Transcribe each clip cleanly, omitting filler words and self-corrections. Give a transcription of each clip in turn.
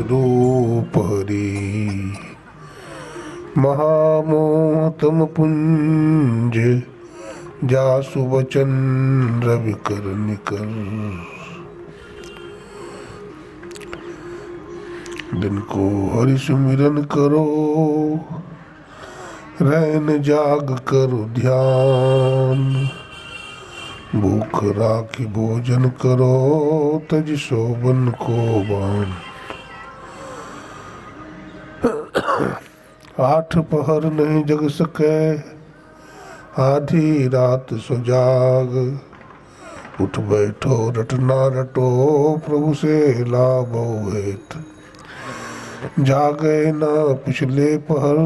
रूप हरि। महामोहतम पुंज जासु वचन रवि कर निकर। दिन को हरि सुमिरन करो, रैन जाग करो ध्यान। भूख राखी भोजन करो, तज शोभन को बान। 8 पहर नहीं जग सके, आधी रात सुजाग। उठ बैठो रटना रटो, प्रभु से लाभो हेत। जागे न पिछले पहर,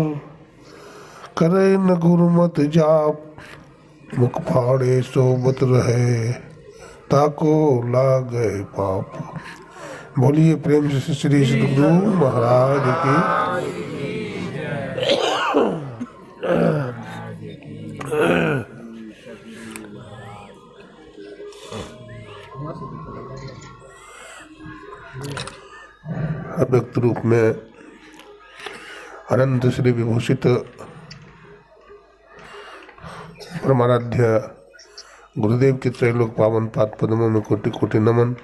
करे न गुरुमत जाप। मुख फाड़े सोबत रहे, ताको लागे पाप। बोलिए प्रेम से श्री सद्गुरु महाराज की। अव्यक्त रूप में अनंत श्री विभूषित परमाराध्य गुरुदेव के त्रैलोक पावन पाद पद्मों में कोटि कोटि नमन।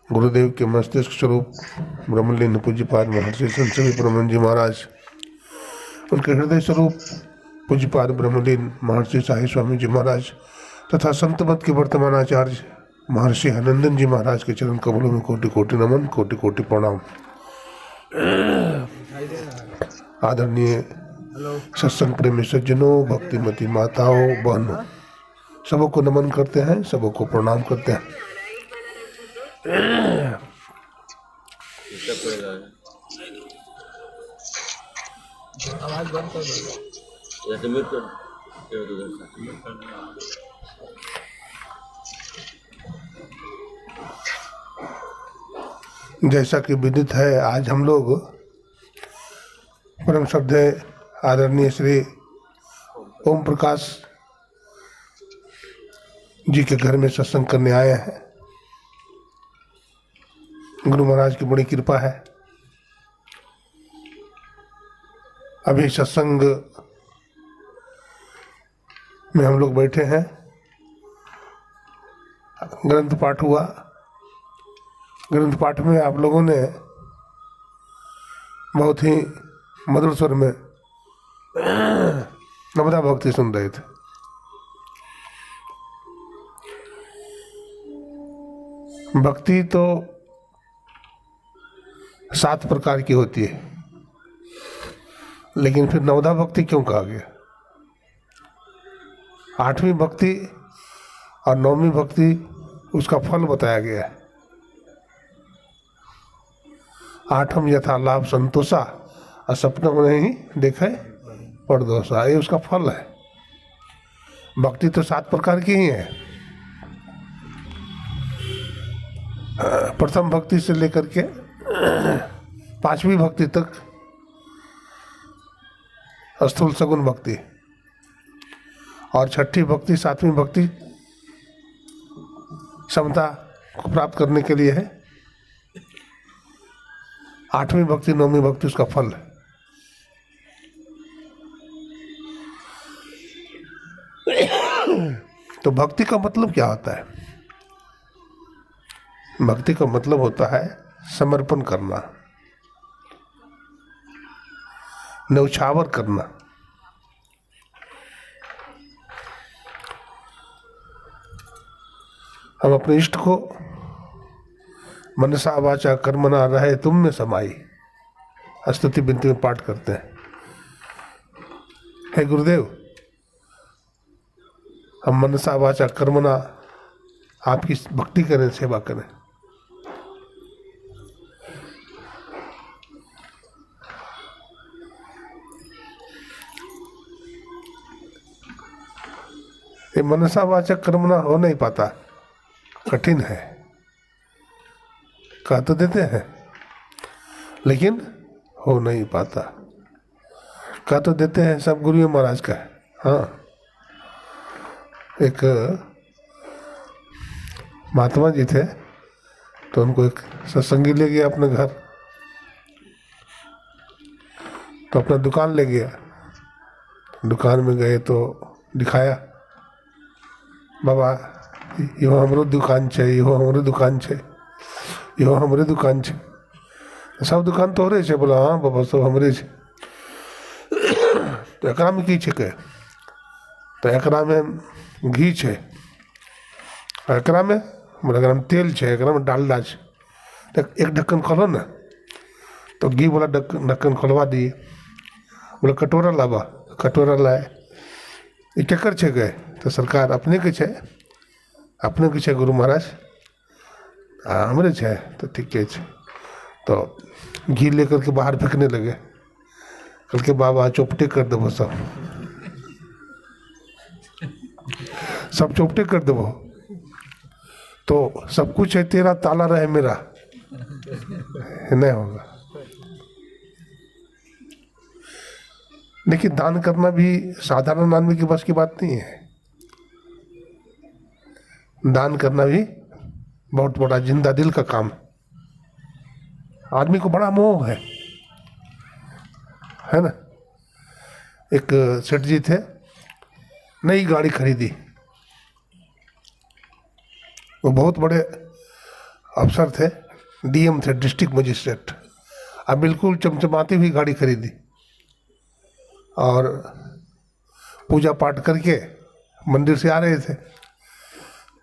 गुरुदेव के मस्तिष्क स्वरूप ब्रह्मलीन पूज्यपाद महर्षि संत सभी परम जी महाराज, उनके हृदय स्वरूप पूज्यपाद ब्रह्मलीन महर्षि साई स्वामी जी महाराज तथा संत मत के वर्तमान आचार्य महर्षि आनंदन जी महाराज के चरण कमलों में कोटि कोटि नमन, कोटि कोटि प्रणाम। आदरणीय सत्संग प्रेमी सज्जनों, भक्तिमती माताओं, बहनों, सबको नमन करते हैं, सबको प्रणाम करते हैं। आवाज बंद कर दो। जैसा कि विदित है, आज हम लोग परम श्रद्धेय आदरणीय श्री ओम प्रकाश जी के घर में सत्संग करने आए हैं। गुरु महाराज की बड़ी कृपा है। अभी सत्संग में हम लोग बैठे हैं, ग्रंथ पाठ हुआ। ग्रंथ पाठ में आप लोगों ने बहुत ही मधुर स्वर में नवदा भक्ति सुन रहे थे। भक्ति तो 7 प्रकार की होती है, लेकिन फिर नवदा भक्ति क्यों कहा गया? 8वीं भक्ति और 9वीं भक्ति, उसका फल बताया गया है। 8हम यथा लाभ संतोषा, और सपनों में नहीं देखे परदोषा, ये उसका फल है। भक्ति तो 7 प्रकार की ही है। प्रथम भक्ति से लेकर के 5वीं भक्ति तक स्थूल सगुण भक्ति, और 6ठी भक्ति 7वीं भक्ति समता को प्राप्त करने के लिए है। 8वीं भक्ति 9वीं भक्ति उसका फल है। तो भक्ति का मतलब क्या होता है? भक्ति का मतलब होता है समर्पण करना, न्यौछावर करना। हम अपने इष्ट को मनसा वाचा कर्मणा रहे तुम में समाई, स्तुति बिनती में पाठ करते हैं। हे गुरुदेव, हम मनसा वाचा कर्मणा आपकी भक्ति करें, सेवा करें। ये मनसा वाचा कर्मणा हो नहीं पाता, कठिन है। कह तो देते हैं, लेकिन हो नहीं पाता। कह तो देते हैं, सब गुरु महाराज का है। हाँ, एक महात्मा जी थे, तो उनको एक सत्संगी ले गया अपने घर। तो अपना दुकान ले गया। दुकान में गए तो दिखाया, बाबा यो हमरो दुकान छे, यो हमरो दुकान छे, यो हमरे दुकान छे। सब दुकान तोहरे छे? बोला हाँ बाबा सब हमरे छे। तो एकरा में की छे? तो एकरा में घी छे, एकरा में बोला एकरा में तेल छे, एकरा में डालडा छे। तो एक ढक्कन खोलो ना। तो घी वाला ढक्कन खोलवा दिए। बोला कटोरा लावा। कटोरा लाए। ये केकर छे गए? तो सरकार अपने के छे, अपने के छे गुरु महाराज। हाँ हमरे छे। तो ठीक है। तो घी लेकर के बाहर फेंकने लगे। कल के बाबा चौपटे कर देवो, सब चौपटे कर देवो। तो सब कुछ है तेरा, ताला रहे मेरा, नहीं होगा। लेकिन दान करना भी साधारण आदमी की बस की बात नहीं है। दान करना भी बहुत बड़ा जिंदा दिल का काम है। आदमी को बड़ा मोह है ना। एक सेठ जी थे, नई गाड़ी खरीदी। वो बहुत बड़े अफसर थे, डीएम थे, डिस्ट्रिक्ट मजिस्ट्रेट। अब बिल्कुल चमचमाती हुई गाड़ी खरीदी और पूजा पाठ करके मंदिर से आ रहे थे।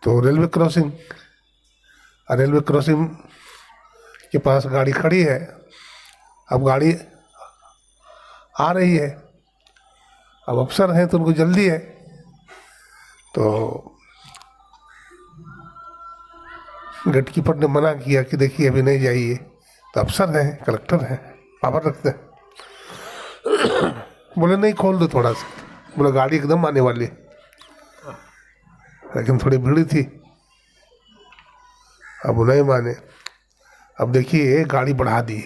तो रेलवे क्रॉसिंग के पास गाड़ी खड़ी है। अब गाड़ी आ रही है, अब अफसर हैं तो उनको जल्दी है। तो गेट कीपर ने मना किया कि देखिए अभी नहीं जाइए। तो अफसर हैं, कलेक्टर हैं, पावर रखते हैं। बोले नहीं खोल दो थोड़ा सा। बोले गाड़ी एकदम आने वाली है। लेकिन थोड़ी भीड़ थी, अब वो नहीं माने। अब देखिए गाड़ी बढ़ा दी।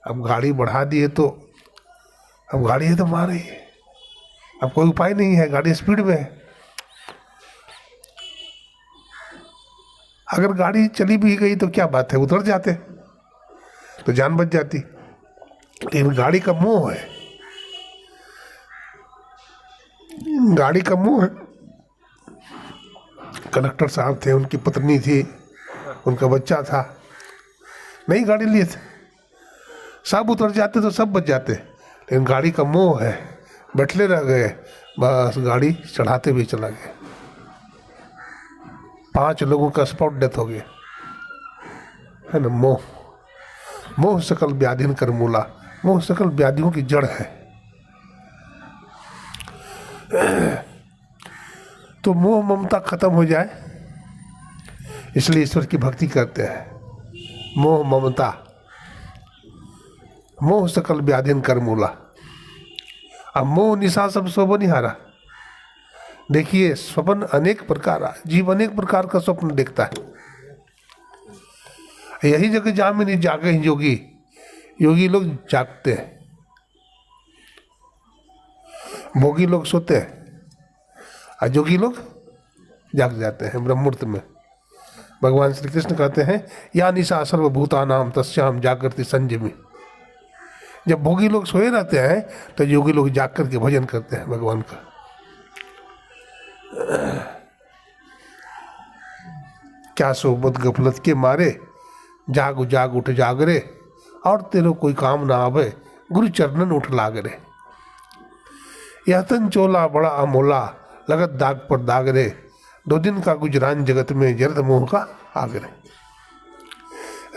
अब गाड़ी बढ़ा दिए तो अब गाड़ी है तो मार रही है। अब कोई उपाय नहीं है, गाड़ी स्पीड में है। अगर गाड़ी चली भी गई तो क्या बात है, उतर जाते तो जान बच जाती। लेकिन गाड़ी का मोह है, गाड़ी का मोह है। कलेक्टर साहब थे, उनकी पत्नी थी, उनका बच्चा था, नई गाड़ी लिए थे। सब उतर जाते तो सब बच जाते, लेकिन गाड़ी का मोह है, बैठले रह गए। बस गाड़ी चढ़ाते भी चला गया। 5 लोगों का स्पॉट डेथ हो गया, है ना। मोह सकल व्याधिन कर मूला। मोह सकल व्याधियों की जड़ है। तो मोह ममता खत्म हो जाए, इसलिए ईश्वर की भक्ति करते हैं। मोह ममता, मोह सकल व्याधिन कर मूला। अब मोह निशा सब स्वप्न निहारा। देखिए स्वप्न अनेक प्रकार, जीव अनेक प्रकार का स्वप्न देखता है। यही जगह जहाँ में नहीं जागे हैं योगी लोग जागते हैं, भोगी लोग सोते हैं, और जोगी लोग जाग जाते हैं ब्रह्म मुहूर्त में। भगवान श्री कृष्ण कहते हैं या निशा सर्वभूतानाम तस्याम जागृति संयमी। जब भोगी लोग सोए रहते हैं तो योगी लोग जाग करके भजन करते हैं भगवान का। क्या सोबत गफलत के मारे, जाग जाग उठ जागरे, और तेरो कोई काम ना आवे, गुरु चरणन उठ लागरे। यह तन चोला बड़ा अमोला, लगत दाग पर दाग रे। 2 दिन का गुजरान जगत में, जर्द मोह का आगरे।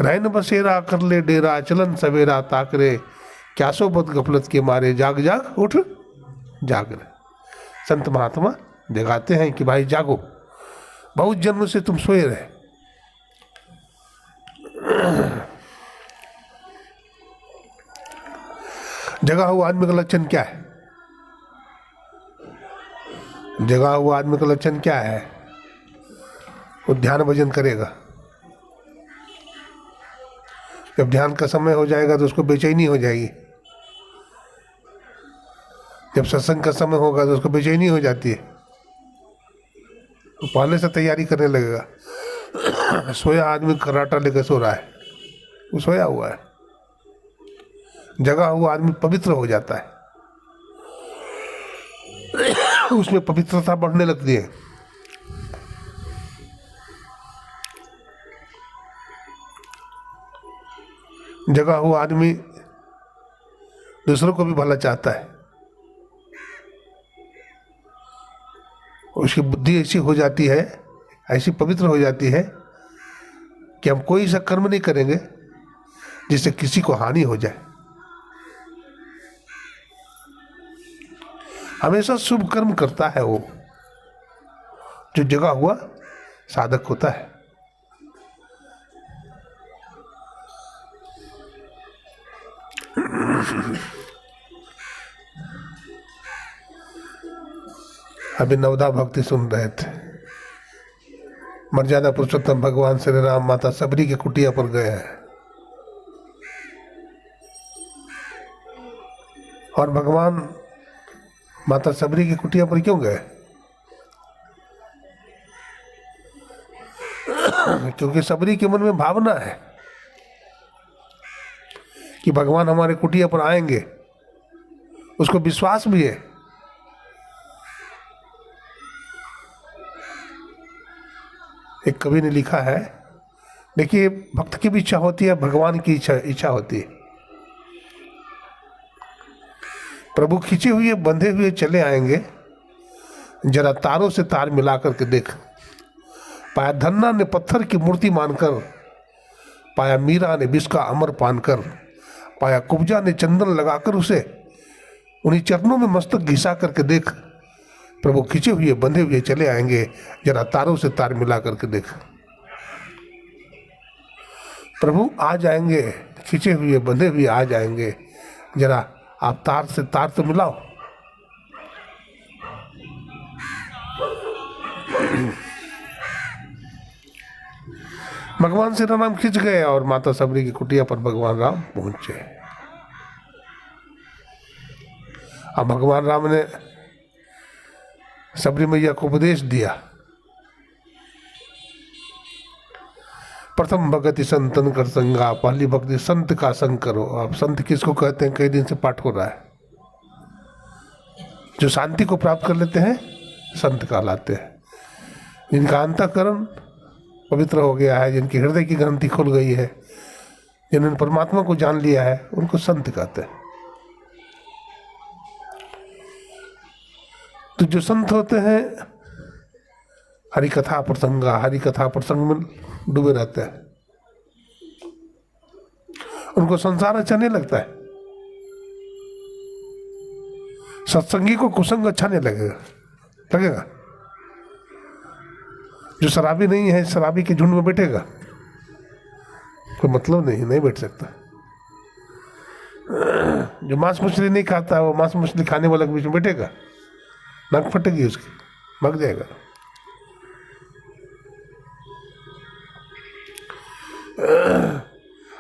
रैन बसेरा कर ले डेरा, चलन सवेरा ताकरे। क्या सोबत गफलत के मारे, जाग जाग उठ जागरे। संत महात्मा जगाते हैं कि भाई जागो, बहुत जन्म से तुम सोए रहे। जगा हुआ आदमी का लक्षण क्या है? जगा हुआ आदमी का लक्षण क्या है? वो ध्यान भजन करेगा। जब ध्यान का समय हो जाएगा तो उसको बेचैनी हो जाएगी। जब सत्संग का समय होगा तो उसको बेचैनी हो जाती है, तो पहले से तैयारी करने लगेगा। सोया आदमी कराटा लेकर सो रहा है, वो सोया हुआ है। जगा हुआ आदमी पवित्र हो जाता है, उसमें पवित्रता बढ़ने लगती है। जगा हुआ आदमी दूसरों को भी भला चाहता है, उसकी बुद्धि ऐसी हो जाती है, ऐसी पवित्र हो जाती है कि हम कोई ऐसा कर्म नहीं करेंगे जिससे किसी को हानि हो जाए। हमेशा शुभ कर्म करता है वो जो जगा हुआ साधक होता है। अभी नवदा भक्ति सुन रहे थे। मर्यादा पुरुषोत्तम भगवान श्री राम माता सबरी के कुटिया पर गए हैं और भगवान माता सबरी की कुटिया पर क्यों गए? क्योंकि सबरी के मन में भावना है कि भगवान हमारे कुटिया पर आएंगे, उसको विश्वास भी है। एक कवि ने लिखा है, देखिए भक्त की भी इच्छा होती है, भगवान की इच्छा होती है। प्रभु खींचे हुए बंधे हुए चले आएंगे, जरा तारों से तार मिला करके देख। पाया धन्ना ने पत्थर की मूर्ति मानकर, पाया मीरा ने विष का अमर पान कर, पाया कुब्जा ने चंदन लगाकर उसे उन्हीं चरणों में मस्तक घिसा करके देख। प्रभु खींचे हुए बंधे हुए चले आएंगे, जरा तारों से तार मिला करके देख। प्रभु आ जाएंगे, खींचे हुए बंधे हुए आ जाएंगे, जरा आप तार से तार तो मिलाओ। भगवान श्री राम खिंच गए और माता सबरी की कुटिया पर भगवान राम पहुंचे। अब भगवान राम ने सबरी मैया को उपदेश दिया, प्रथम भगति संतन कर संगा, पहली भक्ति संत का संग करो। अब संत किसको कहते हैं? कई दिन से पाठ हो रहा है। जो शांति को प्राप्त कर लेते हैं संत कहलाते हैं। जिनका अंतःकरण पवित्र हो गया है, जिनकी हृदय की ग्रंथि खुल गई है, जिन्होंने परमात्मा को जान लिया है, उनको संत कहते हैं। तो जो संत होते हैं हरि कथा प्रसंग में डूबे रहते हैं, उनको संसार अच्छा नहीं लगता है। सत्संगी को कुसंग अच्छा नहीं लगेगा। जो शराबी नहीं है, शराबी के झुंड में बैठेगा, कोई मतलब नहीं बैठ सकता। जो मांस मछली नहीं खाता, वो मांस मछली खाने वाले के बीच में बैठेगा, नाक फटेगी उसकी, भाग जाएगा।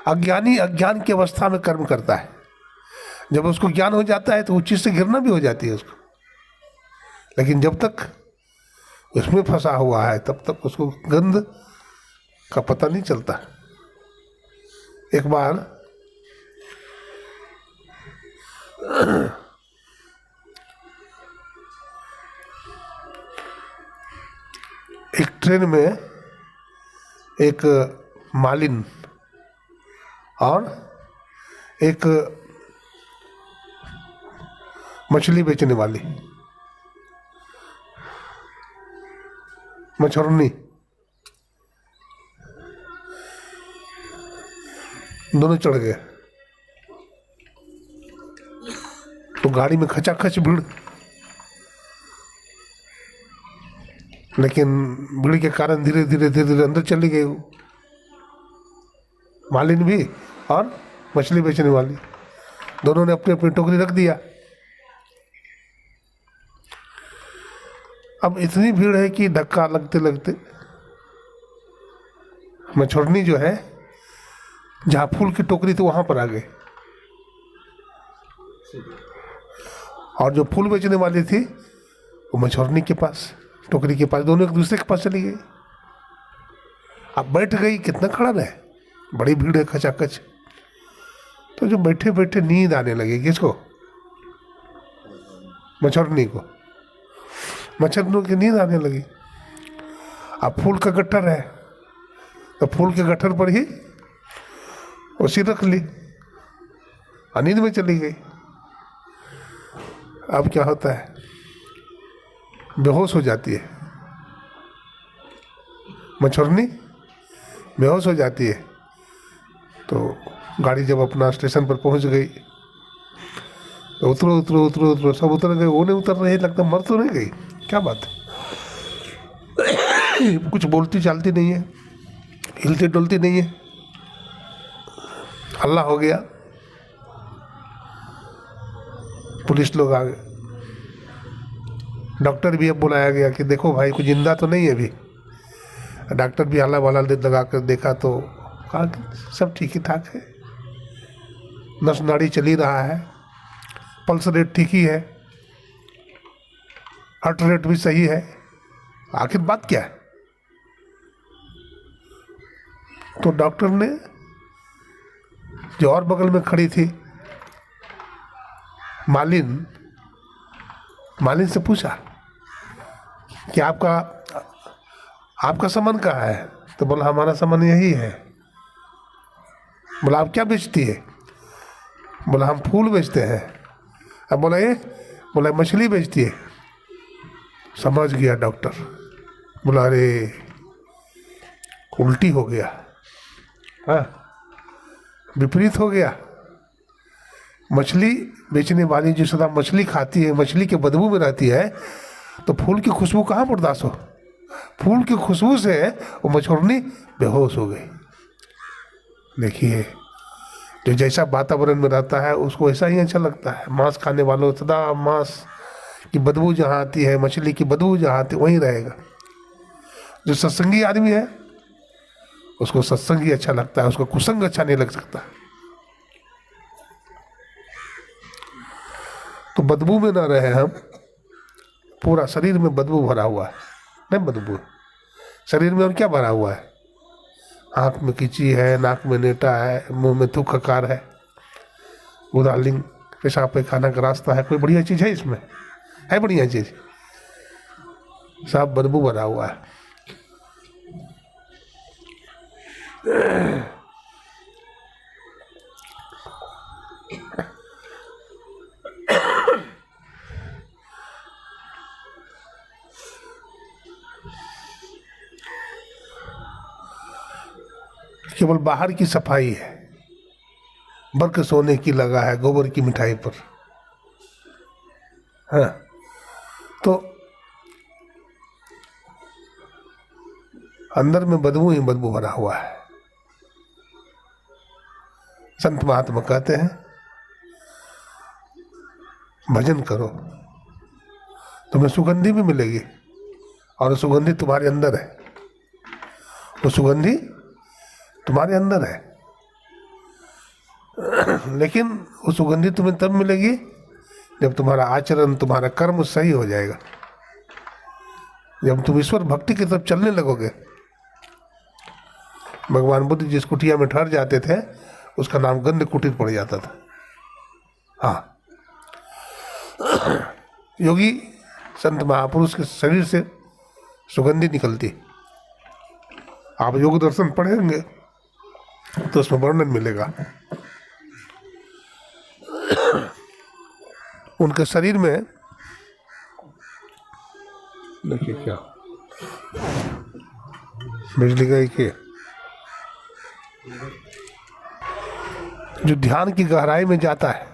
अज्ञानी अज्ञान की अवस्था में कर्म करता है। जब उसको ज्ञान हो जाता है तो उस चीज से घृणा भी हो जाती है उसको, लेकिन जब तक उसमें फंसा हुआ है तब तक उसको गंध का पता नहीं चलता। एक बार एक ट्रेन में एक मालिन और एक मछली बेचने वाली मछरनी, दोनों चढ़ गए। तो गाड़ी में खचाखच भीड़, लेकिन भीड़ के कारण धीरे धीरे अंदर चली गई मालिन भी और मछली बेचने वाली। दोनों ने अपनी अपनी टोकरी रख दिया। अब इतनी भीड़ है कि धक्का लगते लगते मछुरनी जो है, जहां फूल की टोकरी थी वहां पर आ गए, और जो फूल बेचने वाली थी वो मछुरनी के पास, टोकरी के पास, दोनों एक दूसरे के पास चली गई। अब बैठ गई, कितना खड़ा रहे, बड़ी भीड़ है खचाखच। तो जो बैठे बैठे नींद आने लगी, किसको? मच्छरनी को। मच्छरनी की नींद आने लगी। अब फूल का गट्ठर है तो फूल के गट्ठर पर ही वो सिर रख ली और नींद में चली गई। अब क्या होता है, बेहोश हो जाती है मच्छरनी, बेहोश हो जाती है। तो गाड़ी जब अपना स्टेशन पर पहुंच गई तो उतरो उतरो उतरो उतरो, सब उतर गए, वो नहीं उतर रहे, लगता मर तो नहीं गई, क्या बात है। कुछ बोलती चालती नहीं है, हिलती डुलती नहीं है। हल्ला हो गया, पुलिस लोग आ गए, डॉक्टर भी अब बुलाया गया कि देखो भाई कुछ जिंदा तो नहीं है अभी। डॉक्टर भी हल्ला वाला लगा कर देखा तो कहा कि सब ठीक ही ठाक है, नस नाड़ी चली रहा है, पल्स रेट ठीक ही है, हार्ट रेट भी सही है। आखिर बात क्या है? तो डॉक्टर ने जो और बगल में खड़ी थी मालिन से पूछा कि आपका सामान कहाँ है? तो बोला हमारा सामान यही है। बोला आप क्या बेचती है? बोला हम फूल बेचते हैं। अब बोला ये? बोला मछली बेचती है। समझ गया डॉक्टर। बोला अरे उल्टी हो गया, हाँ विपरीत हो गया। मछली बेचने वाली जो सदा मछली खाती है, मछली के बदबू में रहती है, तो फूल की खुशबू कहाँ बर्दाश्त हो? फूल की खुशबू से वो मछुरनी बेहोश हो गई। देखिए, जो जैसा वातावरण में रहता है उसको वैसा ही अच्छा लगता है। मांस खाने वालों सदा मांस की बदबू जहाँ आती है, मछली की बदबू जहाँ आती है वहीं रहेगा। जो सत्संगी आदमी है उसको सत्संग ही अच्छा लगता है, उसको कुसंग अच्छा नहीं लग सकता। तो बदबू में ना रहे हम, पूरा शरीर में बदबू भरा हुआ है। नहीं बदबू शरीर में और क्या भरा हुआ है? आँख में कीची है, नाक में नेटा है, मुंह में थूक खकार है, गुदालिंग पेशाब पैखाना का रास्ता है। कोई बढ़िया चीज़ है इसमें? है बढ़िया चीज़? सब बदबू भरा हुआ है। केवल बाहर की सफाई है, बर्क सोने की लगा है गोबर की मिठाई पर, हाँ। तो अंदर में बदबू ही बदबू भरा हुआ है। संत महात्मा कहते हैं भजन करो तुम्हें सुगंधी भी मिलेगी, और सुगंधी तुम्हारे अंदर है। वो सुगंधी तुम्हारे अंदर है, लेकिन वो सुगंधी तुम्हें तब मिलेगी जब तुम्हारा आचरण, तुम्हारा कर्म सही हो जाएगा। जब तुम ईश्वर भक्ति की तरफ चलने लगोगे। भगवान बुद्ध जिस कुटिया में ठहर जाते थे उसका नाम गंध कुटीर पड़ जाता था। हाँ, योगी संत महापुरुष के शरीर से सुगंधी निकलती। आप योग दर्शन पढ़ेंगे तो उसमें वर्णन मिलेगा। उनके शरीर में देखिए क्या बिजली गई कि जो ध्यान की गहराई में जाता है,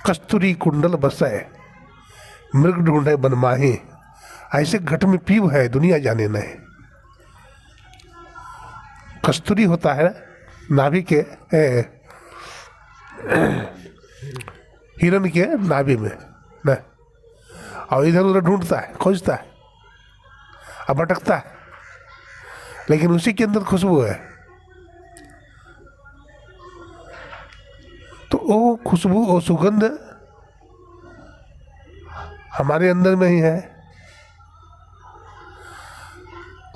कस्तूरी कुंडल बसाए मृग ढूंढे बनमाही, ऐसे घट में पीव है दुनिया जाने नहीं। कस्तूरी होता है नाभि के हिरण के नाभि में न, और इधर उधर ढूंढता है, खोजता है, अब भटकता है, लेकिन उसी के अंदर खुशबू है। तो वो खुशबू, वो सुगंध हमारे अंदर में ही है।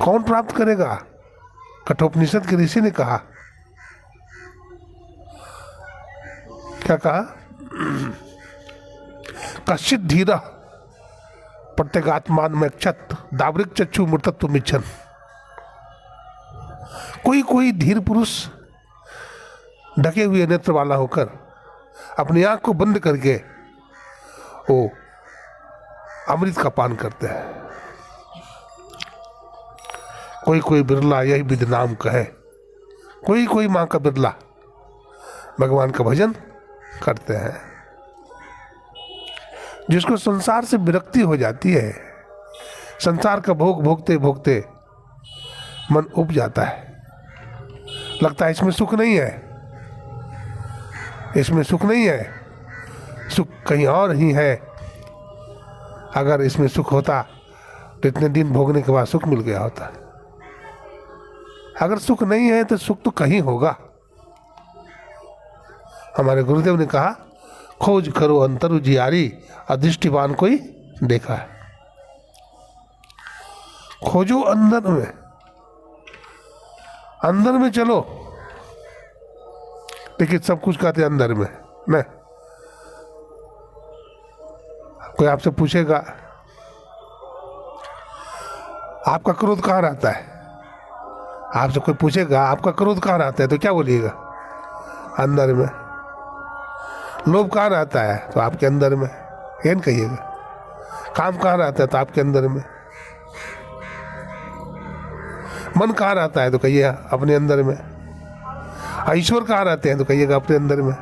कौन प्राप्त करेगा? कठोपनिषद के ऋषि ने कहा क्या कहा? कश्चित धीरा प्रत्यगात्मान में क्षत दावृक चक्षु मूर्तत्व मिच्छन। कोई कोई धीर पुरुष ढके हुए नेत्र वाला होकर अपनी आंख को बंद करके वो अमृत का पान करते हैं। कोई कोई बिरला यही विधि नाम कहे, कोई कोई माँ का बिरला भगवान का भजन करते हैं। जिसको संसार से विरक्ति हो जाती है, संसार का भोग भोगते भोगते मन उब जाता है, लगता है इसमें सुख नहीं है, इसमें सुख नहीं है, सुख कहीं और ही है। अगर इसमें सुख होता तो इतने दिन भोगने के बाद सुख मिल गया होता। अगर सुख नहीं है तो सुख तो कहीं होगा। हमारे गुरुदेव ने कहा, खोज करो अंतर उजियारी, अदृष्टिवान कोई देखा है। खोजो अंदर में, अंदर में चलो। लेकिन सब कुछ कहते अंदर में न। कोई आपसे पूछेगा आपका क्रोध कहाँ रहता है, आपसे कोई पूछेगा आपका क्रोध कहाँ रहता है, तो क्या बोलिएगा? अंदर में। लोभ कहाँ रहता है, तो आपके अंदर में, ये नहीं कहिएगा। काम कहाँ रहता है, तो आपके अंदर में। मन कहाँ रहता है, तो कहिए अपने अंदर में। ईश्वर कहाँ रहते हैं, तो कहिएगा अपने अंदर में।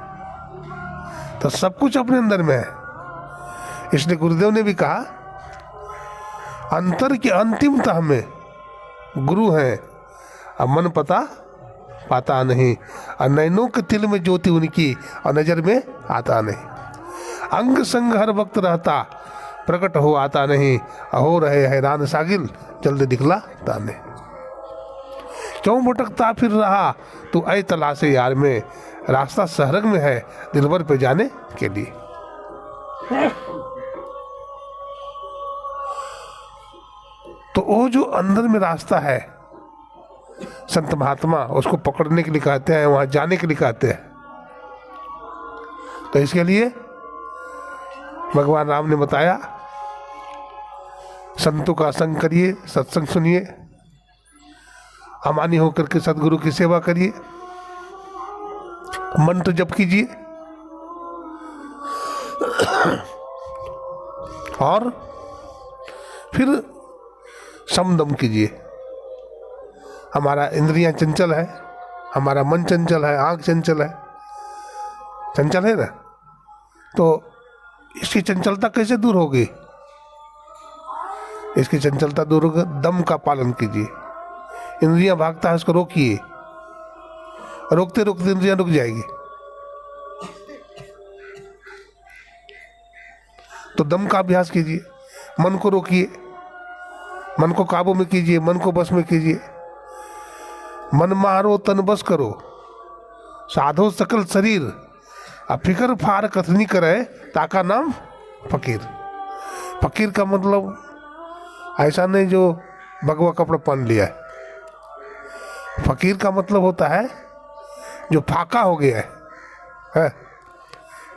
तो सब कुछ अपने अंदर में है। इसलिए गुरुदेव ने भी कहा, अंतर की अंतिमतः में गुरु हैं, अब मन पता पाता नहीं, और नैनों के तिल में ज्योति उनकी, और नजर में आता नहीं। अंग संग हर वक्त रहता, प्रकट हो आता नहीं, हो रहे हैरान सागिल, जल्द दिखलाता नहीं। क्यों भटकता फिर रहा तू ऐ तलाशे यार में, रास्ता सहरग में है दिलबर पे जाने के लिए। तो वो जो अंदर में रास्ता है, संत महात्मा उसको पकड़ने के लिए कहते हैं, वहां जाने के लिए कहते हैं। तो इसके लिए भगवान राम ने बताया, संतों का संग करिए, सत्संग सुनिए, अमानी होकर के सदगुरु की सेवा करिए, मंत्र जप कीजिए, और फिर समदम कीजिए। हमारा इंद्रियां चंचल है, हमारा मन चंचल है, आंख चंचल है, चंचल है ना। तो इसकी चंचलता कैसे दूर होगी? इसकी चंचलता दूर होगी, दम का पालन कीजिए। इंद्रियां भागता है, उसको रोकिए, रोकते रोकते इंद्रियां रुक जाएगी। तो दम का अभ्यास कीजिए, मन को रोकिए, मन को काबू में कीजिए, मन को बस में कीजिए। मन मारो तन बस करो, साधो सकल शरीर, अब फिकर फार कथनी करे, ताका नाम फकीर। फकीर का मतलब ऐसा नहीं जो भगवा कपड़ा पहन लिया है। फकीर का मतलब होता है जो फाका हो गया है?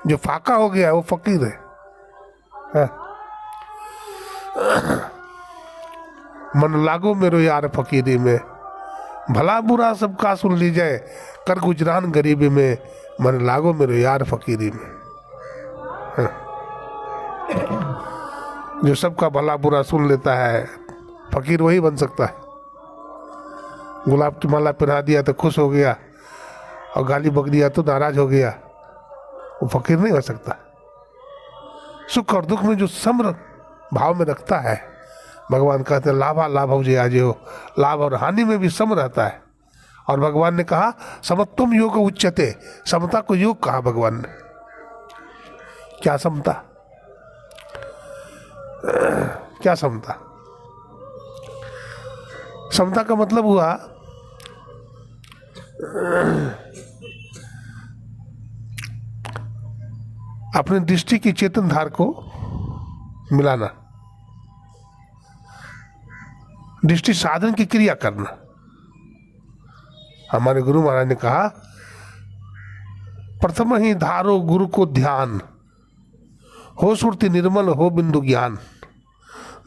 जो फाका हो गया है वो फकीर है। मन लागो मेरो यार फकीरी में, भला बुरा सबका सुन लीजिए, कर गुजरान गरीबी में, मन लागो मेरो यार फकीरी में। जो सबका भला बुरा सुन लेता है, फकीर वही बन सकता है। गुलाब की माला पहना दिया तो खुश हो गया, और गाली बक दिया तो नाराज हो गया, वो फकीर नहीं हो सकता। सुख और दुख में जो सम्र भाव में रखता है, भगवान कहते हैं लाभा लाभ जे आज हो, लाभ और हानि में भी सम रहता है। और भगवान ने कहा समत्वम योग उच्चते, समता को योग कहा भगवान ने। क्या समता? क्या समता? समता का मतलब हुआ अपनी दृष्टि की चेतन धार को मिलाना, दृष्टि साधन की क्रिया करना। हमारे गुरु महाराज ने कहा प्रथम ही धारो गुरु को ध्यान, हो सुरति निर्मल हो बिंदु ज्ञान।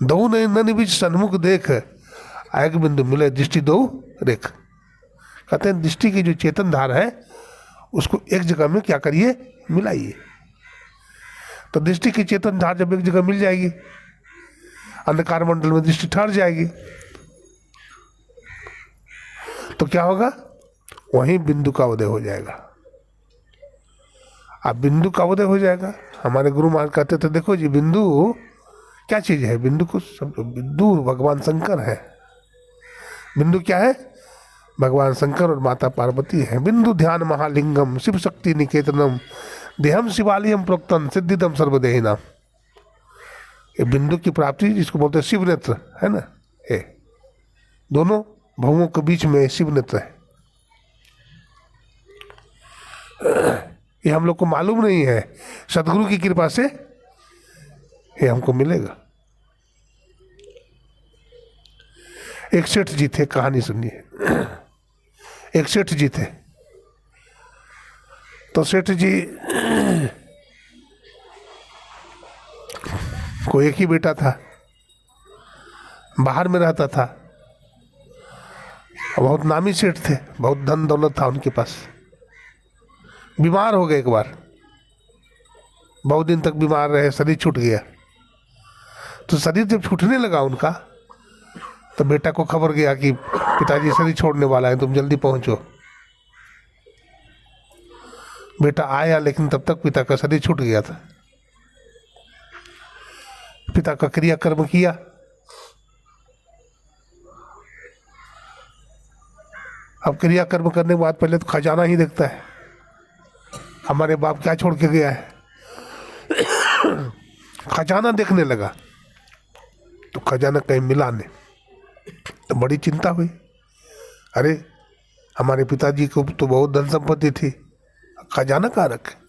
दो नयन बीच सन्मुख देख, एक बिंदु मिले दृष्टि दो रेख। कहते हैं दृष्टि की जो चेतन धार है उसको एक जगह में क्या करिए, मिलाइए। तो दृष्टि की चेतन धार जब एक जगह मिल जाएगी, अंधकार मंडल में दृष्टि ठहर जाएगी, तो क्या होगा, वहीं बिंदु का उदय हो जाएगा। अब बिंदु का उदय हो जाएगा। हमारे गुरु महाराज कहते थे, देखो जी बिंदु क्या चीज है, बिंदु को बिंदु भगवान शंकर है। बिंदु क्या है, भगवान शंकर और माता पार्वती है। बिंदु ध्यान महालिंगम शिव शक्ति निकेतनम, देहम शिवालयम प्रोक्तम सिद्धिदम सर्वदेहिनाम। ये बिंदु की प्राप्ति जिसको बोलते हैं शिव नेत्र है ना, ये दोनों भवों के बीच में शिव नेत्र है। ये हम लोग को मालूम नहीं है, सदगुरु की कृपा से ये हमको मिलेगा। एक सेठ जी थे, कहानी सुनिए। एक सेठ जी थे, तो सेठ जी को एक ही बेटा था, बाहर में रहता था, बहुत नामी सेठ थे, बहुत धन दौलत था उनके पास। बीमार हो गए एक बार, बहुत दिन तक बीमार रहे, शरीर छूट गया। तो शरीर जब छूटने लगा उनका, तो बेटा को खबर गया कि पिताजी शरीर छोड़ने वाला है, तुम जल्दी पहुंचो। बेटा आया, लेकिन तब तक पिता का शरीर छूट गया था। पिता का क्रियाकर्म किया, अब क्रियाकर्म करने के बाद पहले तो खजाना ही देखता है, हमारे बाप क्या छोड़ के गया है। खजाना देखने लगा, तो खजाना कहीं मिला नहीं, तो बड़ी चिंता हुई। अरे हमारे पिताजी को तो बहुत धन संपत्ति थी, खजाना कहाँ रखे।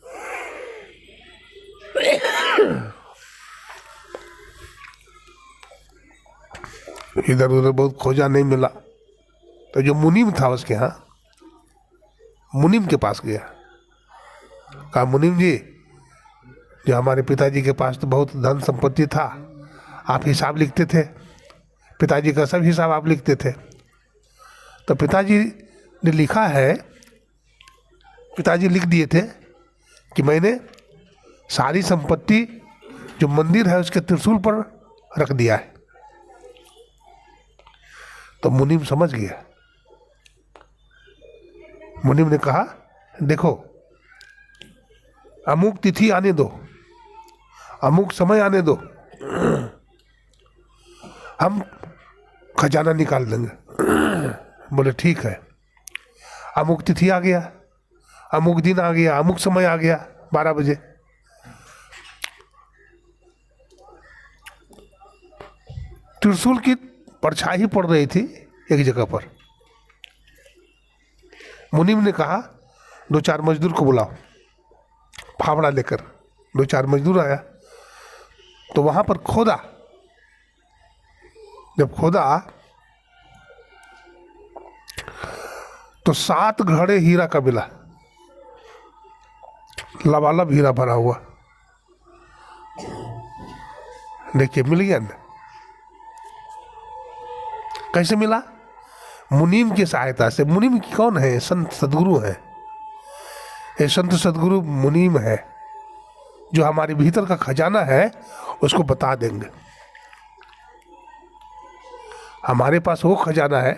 इधर उधर बहुत खोजा, नहीं मिला। तो जो मुनीम था उसके यहाँ, मुनीम के पास गया, कहा मुनीम जी, जो हमारे पिताजी के पास तो बहुत धन संपत्ति था, आप हिसाब लिखते थे, पिताजी का सब हिसाब आप लिखते थे। तो पिताजी ने लिखा है, पिताजी लिख दिए थे कि मैंने सारी संपत्ति जो मंदिर है उसके त्रिशूल पर रख दिया है। तो मुनीम समझ गया। मुनीम ने कहा, देखो अमुक तिथि आने दो, अमुक समय आने दो, हम खजाना निकाल देंगे। बोले ठीक है। अमुक तिथि आ गया, अमुक दिन आ गया, अमुक समय आ गया, 12 बजे। त्रिशूल की परछाई पड़ रही थी एक जगह पर। मुनीम ने कहा 2-4 मजदूर को बुलाओ, फावड़ा लेकर 2-4 मजदूर आया, तो वहां पर खोदा। जब खोदा तो 7 घड़े हीरा का मिला, लबालब हीरा भरा हुआ। देखिए मिल गया ना, कैसे मिला, मुनीम की सहायता से। मुनीम कौन है, संत सदगुरु है। ये संत सदगुरु मुनीम है, जो हमारे भीतर का खजाना है उसको बता देंगे। हमारे पास वो खजाना है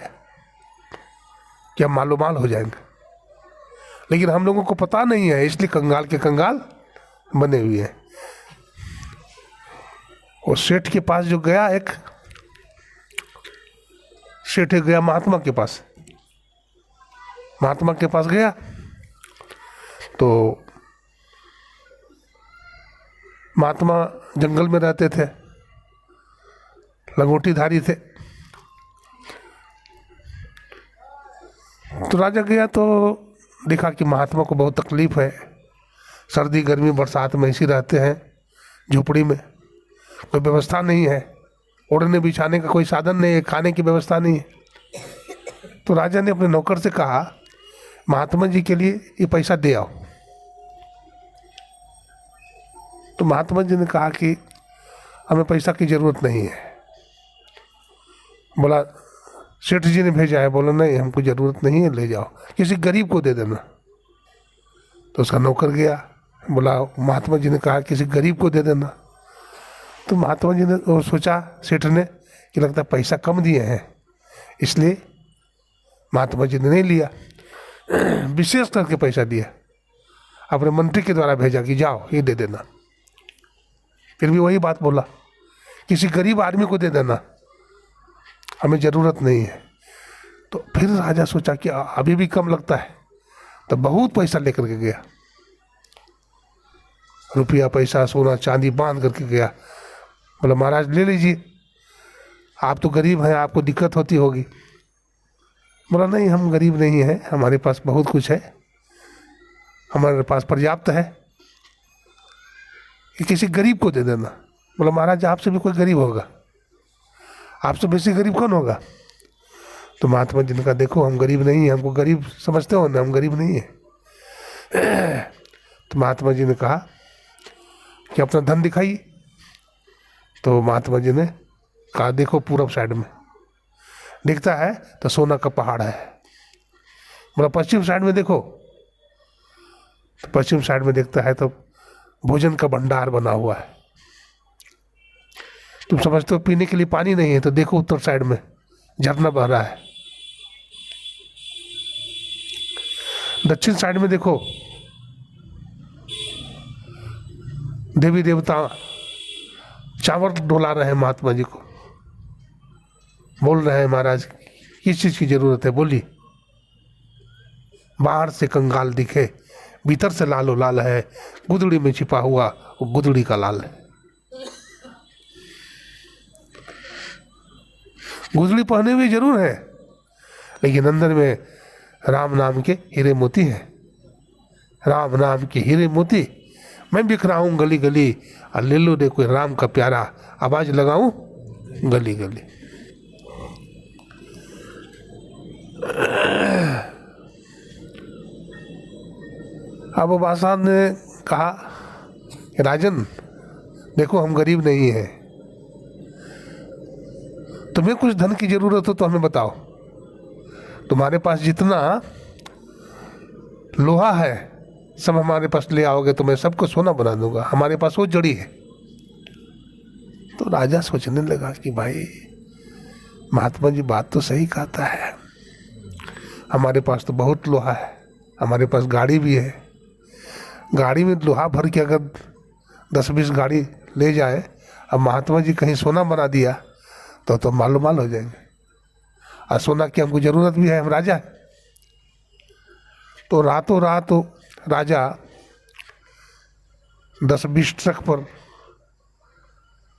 कि हम मालूमाल हो जाएंगे, लेकिन हम लोगों को पता नहीं है, इसलिए कंगाल के कंगाल बने हुए हैं। वो सेठ के पास जो गया, एक सेठ गया महात्मा के पास। महात्मा के पास गया तो महात्मा जंगल में रहते थे, लंगोटीधारी थे। तो राजा गया तो देखा कि महात्मा को बहुत तकलीफ है, सर्दी गर्मी बरसात में ऐसे रहते हैं झोपड़ी में, कोई व्यवस्था नहीं है, ओढ़ने बिछाने का कोई साधन नहीं है, खाने की व्यवस्था नहीं है। तो राजा ने अपने नौकर से कहा, महात्मा जी के लिए ये पैसा दे आओ। तो महात्मा जी ने कहा कि हमें पैसा की ज़रूरत नहीं है। बोला सेठ जी ने भेजा है। बोला नहीं, हमको ज़रूरत नहीं है, ले जाओ, किसी गरीब को दे देना। तो उसका नौकर गया, बोला महात्मा जी ने कहा किसी गरीब को दे देना। तो महात्मा जी ने वो सोचा सेठ ने कि लगता है पैसा कम दिए हैं, इसलिए महात्मा जी ने नहीं लिया, विशेष करके पैसा दिया, अपने मंत्री के द्वारा भेजा कि जाओ ये दे देना। फिर भी वही बात बोला, किसी गरीब आदमी को दे देना, हमें ज़रूरत नहीं है। तो फिर राजा सोचा कि अभी भी कम लगता है, तो बहुत पैसा लेकर के गया, रुपया पैसा सोना चांदी बांध करके गया। बोला महाराज ले लीजिए, आप तो गरीब हैं, आपको दिक्कत होती होगी। बोला नहीं, हम गरीब नहीं हैं, हमारे पास बहुत कुछ है, हमारे पास पर्याप्त है, कि किसी गरीब को दे देना। बोला महाराज आपसे भी कोई गरीब होगा, आपसे बेसी गरीब कौन होगा? तो महात्मा जी ने कहा देखो हम गरीब नहीं हैं, हमको गरीब समझते हो ना, हम गरीब नहीं हैं। तो महात्मा जी ने कहा कि अपना धन दिखाइए। तो महात्मा जी ने कहा देखो पूरब साइड में दिखता है तो सोना का पहाड़ है। बोला पश्चिम साइड में देखो। तो पश्चिम साइड में देखता है तो भोजन का भंडार बना हुआ है। तुम समझते हो पीने के लिए पानी नहीं है, तो देखो उत्तर साइड में झरना बह रहा है। दक्षिण साइड में देखो देवी देवता चावल डोला रहे हैं महात्मा जी को, बोल रहे हैं महाराज किस चीज की जरूरत है, बोलिए। बाहर से कंगाल दिखे, भीतर से लालो लाल है, गुदड़ी में छिपा हुआ वो गुदड़ी का लाल है। गुदड़ी पहने हुए जरूर है, लेकिन अंदर में राम नाम के हीरे मोती हैं। राम नाम के हीरे मोती मैं बिक रहा हूँ गली गली, और ले लो दे कोई राम का प्यारा, आवाज लगाऊं गली गली। अब बादशाह ने कहा कि राजन देखो हम गरीब नहीं हैं, तुम्हें कुछ धन की जरूरत हो तो हमें बताओ, तुम्हारे पास जितना लोहा है सब हमारे पास ले आओगे तो मैं सबको सोना बना दूंगा, हमारे पास वो जड़ी है। तो राजा सोचने लगा कि भाई महात्मा जी बात तो सही कहता है, हमारे पास तो बहुत लोहा है, हमारे पास गाड़ी भी है, गाड़ी में लोहा भर के अगर 10-20 गाड़ी ले जाए, अब महात्मा जी कहीं सोना बना दिया तो मालूम माल हो जाएंगे, और सोना की हमको ज़रूरत भी है, हम राजा है। तो रातों रात राजा 10-20 ट्रक पर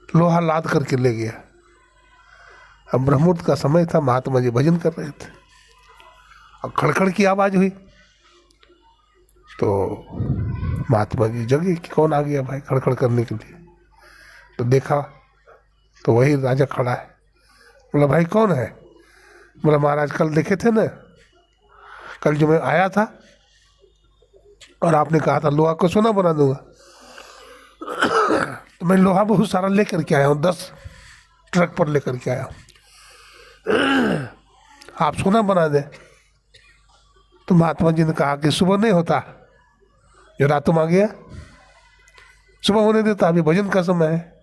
लोहा लाद करके ले गया। अब ब्रह्ममुहूर्त का समय था, महात्मा जी भजन कर रहे थे, और खड़खड़ की आवाज़ हुई। तो महात्मा जी जगे कि कौन आ गया भाई खड़खड़ करने के लिए। तो देखा तो वही राजा खड़ा है। बोला भाई कौन है? बोला महाराज कल देखे थे ना, कल जो मैं आया था और आपने कहा था लोहा को सोना बना दूंगा, तो मैं लोहा बहुत सारा लेकर के आया हूँ, 10 ट्रक पर लेकर के आया हूँ, आप सोना बना दें। तो महात्मा जी ने कहा कि सुबह नहीं होता, जो रातों में आ गया, सुबह होने देता, अभी भजन का समय है,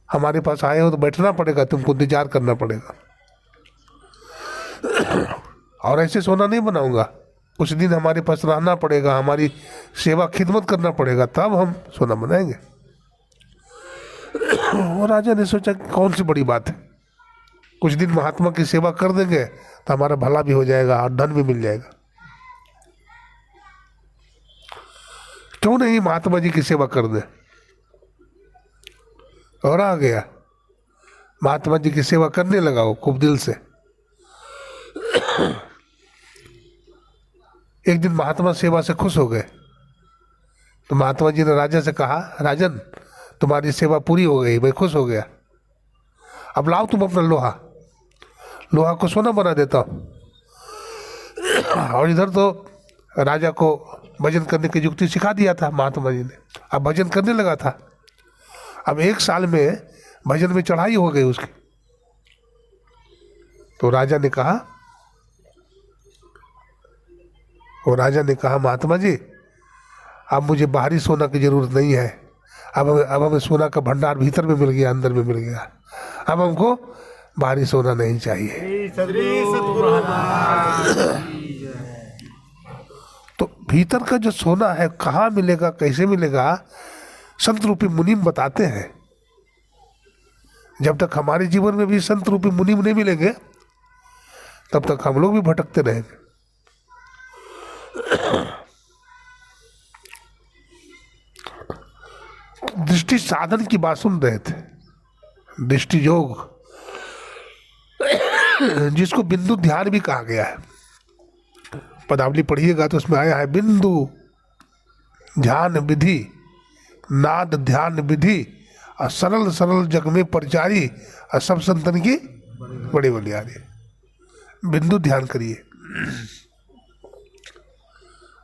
हमारे पास आए हो तो बैठना पड़ेगा, तुमको इंतजार करना पड़ेगा, और ऐसे सोना नहीं बनाऊंगा, कुछ दिन हमारे पास रहना पड़ेगा, हमारी सेवा खिदमत करना पड़ेगा, तब हम सोना बनाएंगे। और राजा ने सोचा कौन सी बड़ी बात है, कुछ दिन महात्मा की सेवा कर देंगे तो हमारा भला भी हो जाएगा और धन भी मिल जाएगा, क्यों नहीं महात्मा जी की सेवा कर दे। और आ गया महात्मा जी की सेवा करने लगा वो खूब दिल से। एक दिन महात्मा सेवा से खुश हो गए, तो महात्मा जी ने राजा से कहा राजन तुम्हारी सेवा पूरी हो गई, मैं खुश हो गया, अब लाओ तुम अपना लोहा को सोना बना देता हूँ। और इधर तो राजा को भजन करने की युक्ति सिखा दिया था महात्मा जी ने। अब भजन करने लगा था। अब 1 साल में भजन में चढ़ाई हो गई उसकी। तो राजा ने कहा महात्मा जी, अब मुझे बाहरी सोना की जरूरत नहीं है। अब हमें सोना का भंडार भीतर में मिल गया, अंदर में मिल गया। अब हमको बाहरी सोना नहीं चाहिए। तो भीतर का जो सोना है कहाँ मिलेगा, कैसे मिलेगा, संत रूपी मुनीम बताते हैं। जब तक हमारे जीवन में भी संत रूपी मुनीम नहीं मिलेंगे तब तक हम लोग भी भटकते रहेंगे। दृष्टि साधन की बात सुन रहे थे। दृष्टि योग, जिसको बिंदु ध्यान भी कहा गया है। पदावली पढ़िएगा तो उसमें आया है बिंदु ध्यान विधि, नाद ध्यान विधि, और सरल सरल जग में परिचारी, और सब संतन की बड़ी बलियारी। बिंदु ध्यान करिए।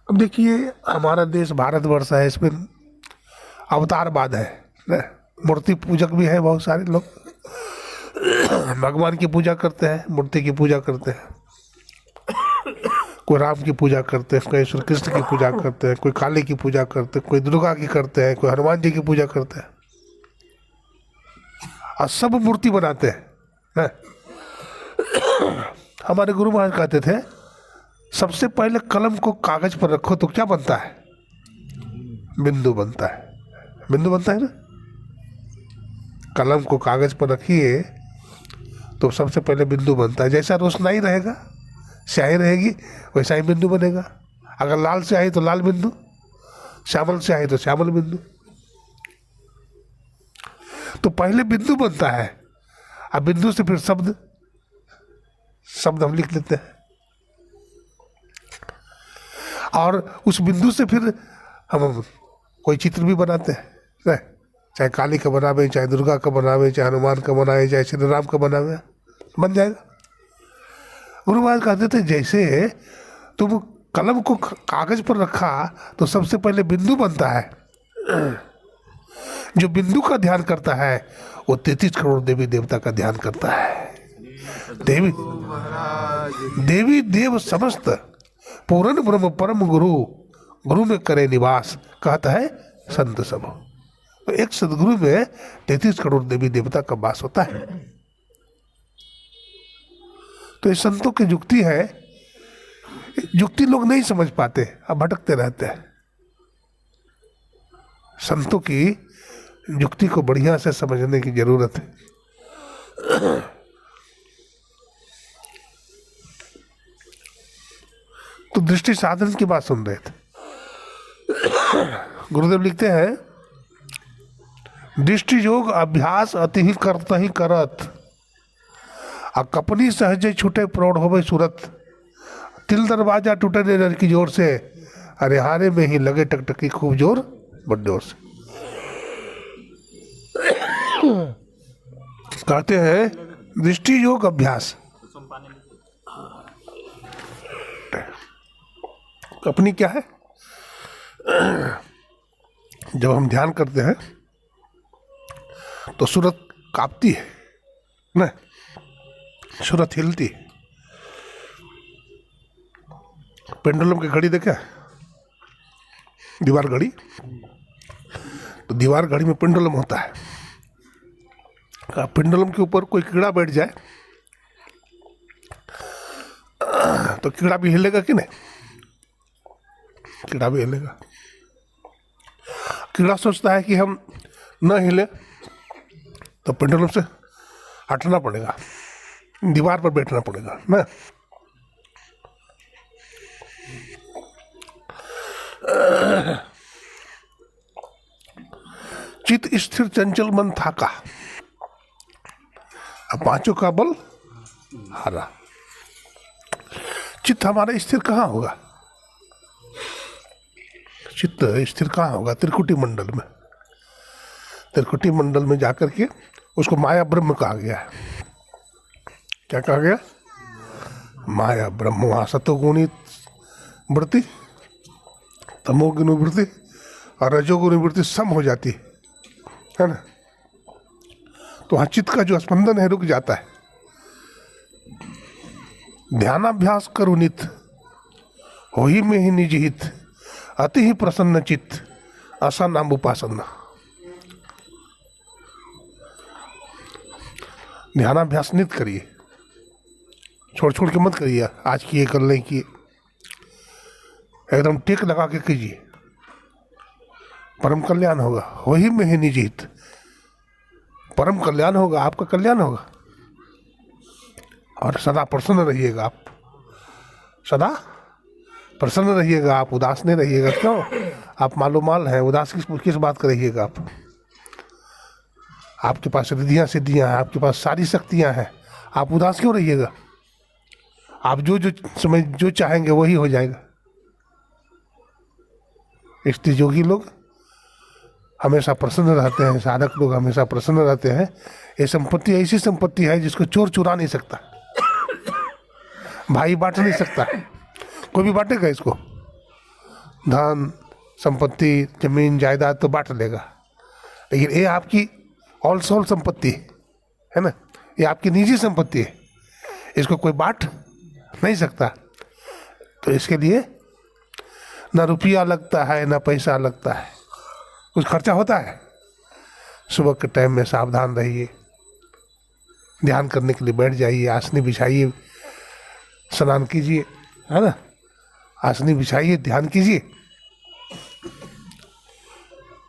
अब देखिए हमारा देश भारतवर्ष है, इसमें अवतारवाद है ना? मूर्ति पूजक भी है, बहुत सारे लोग भगवान की पूजा करते हैं, मूर्ति की पूजा करते हैं। कोई राम की पूजा करते हैं, कोई श्री कृष्ण की पूजा करते हैं, कोई काली की पूजा करते हैं, कोई दुर्गा की करते हैं, कोई हनुमान जी की पूजा करते हैं, और सब मूर्ति बनाते हैं। हमारे गुरु महाराज कहते थे सबसे पहले कलम को कागज पर रखो तो क्या बनता है? बिंदु बनता है। बिंदु बनता है ना। कलम को कागज पर रखिए तो सबसे पहले बिंदु बनता है। जैसा रोशनाई रहेगा, स्याही रहेगी, वैसा ही बिंदु बनेगा। अगर लाल स्याही तो लाल बिंदु, श्यामल स्याही तो श्यामल बिंदु। तो पहले बिंदु बनता है, अब बिंदु से फिर शब्द हम लिख लेते हैं, और उस बिंदु से फिर हम कोई चित्र भी बनाते हैं। चाहे काली का बनावे, चाहे दुर्गा का बनावे, चाहे हनुमान का बनावे, चाहे श्री राम का बनावे, बन जाएगा। गुरु महाराज कहते थे जैसे तुम कलम को कागज पर रखा तो सबसे पहले बिंदु बनता है। जो बिंदु का ध्यान करता है वो 33 करोड़ देवी देवता का ध्यान करता है। देवी देव समस्त पूर्ण ब्रह्म परम गुरु में करे निवास, कहता है संत सब। तो एक सदगुरु में 33 करोड़ देवी देवता का वास होता है। तो ये संतों की युक्ति है। युक्ति लोग नहीं समझ पाते, अब भटकते रहते हैं। संतों की युक्ति को बढ़िया से समझने की जरूरत है। तो दृष्टि साधन की बात सुन रहे थे। गुरुदेव लिखते हैं दृष्टि योग अभ्यास अति ही करत ही करत, आ कपनी सहजे छूटे प्रौढ़ होवे सूरत, तिल दरवाजा टूटे नर की जोर से, अरे हारे में ही लगे टकटकी खूब जोर बड़ जोर से। कहते हैं दृष्टि योग अभ्यास। अपनी क्या है? जब हम ध्यान करते हैं तो सूरत कांपती है ना, सूरत हिलती है। पेंडुलम की घड़ी देखा, दीवार घड़ी, तो दीवार घड़ी में पेंडुलम होता है। पेंडुलम के ऊपर कोई कीड़ा बैठ जाए तो कीड़ा भी हिलेगा कि नहीं? कीड़ा भी हिलेगा। कीड़ा सोचता है कि हम न हिले तो पेंडुलम से हटना पड़ेगा, दीवार पर बैठना पड़ेगा ना। चित्त स्थिर चंचल मन थाका, अब पांचों का बल हारा। चित्त हमारा स्थिर कहाँ होगा? चित्त स्थिर कहाँ होगा? त्रिकुटी मंडल में। त्रिकुटी मंडल में जाकर के उसको माया ब्रह्म कहा गया है। क्या कहा गया? माया ब्रह्म। वहाँ सतोगुणी वृत्ति, तमोगुण वृत्ति और रजोगुण वृत्ति सम हो जाती है ना, तो वहाँ चित्त का जो स्पंदन है रुक जाता है। ध्यानाभ्यास करो नित, हो ही में ही निज हित, अति ही प्रसन्न चित्त, आसा नाम उपासना। ध्यानाभ्यास नित करिए, छोड़ छोड़ के मत करिए, आज किए कल नहीं किए, एकदम टेक लगा के कीजिए, परम कल्याण होगा। वही में ही निज हित, परम कल्याण होगा, आपका कल्याण होगा। और सदा प्रसन्न रहिएगा, आप सदा प्रसन्न रहिएगा, आप उदास नहीं रहिएगा। क्यों? आप मालो माल हैं, उदास किस बात का रहिएगा आप? आपके पास रिद्धियाँ सिद्धियाँ हैं, आपके पास सारी शक्तियाँ हैं, आप उदास क्यों रहिएगा? आप जो जो समय जो चाहेंगे वही हो जाएगा। इसलिए योगी लोग हमेशा प्रसन्न रहते हैं, साधक लोग हमेशा प्रसन्न रहते हैं। ये संपत्ति ऐसी संपत्ति है जिसको चोर चुरा नहीं सकता, भाई बांट नहीं सकता, कोई भी बांटेगा इसको। धन संपत्ति जमीन जायदाद तो बांट लेगा, लेकिन ये आपकी ऑल सोल संपत्ति है ना, ये आपकी निजी संपत्ति है, इसको कोई बांट नहीं सकता। तो इसके लिए ना रुपया लगता है ना पैसा लगता है, कुछ खर्चा होता है। सुबह के टाइम में सावधान रहिए, ध्यान करने के लिए बैठ जाइए, आसनी बिछाइए, स्नान कीजिए, है ना, आसनी बिछाइए, ध्यान कीजिए,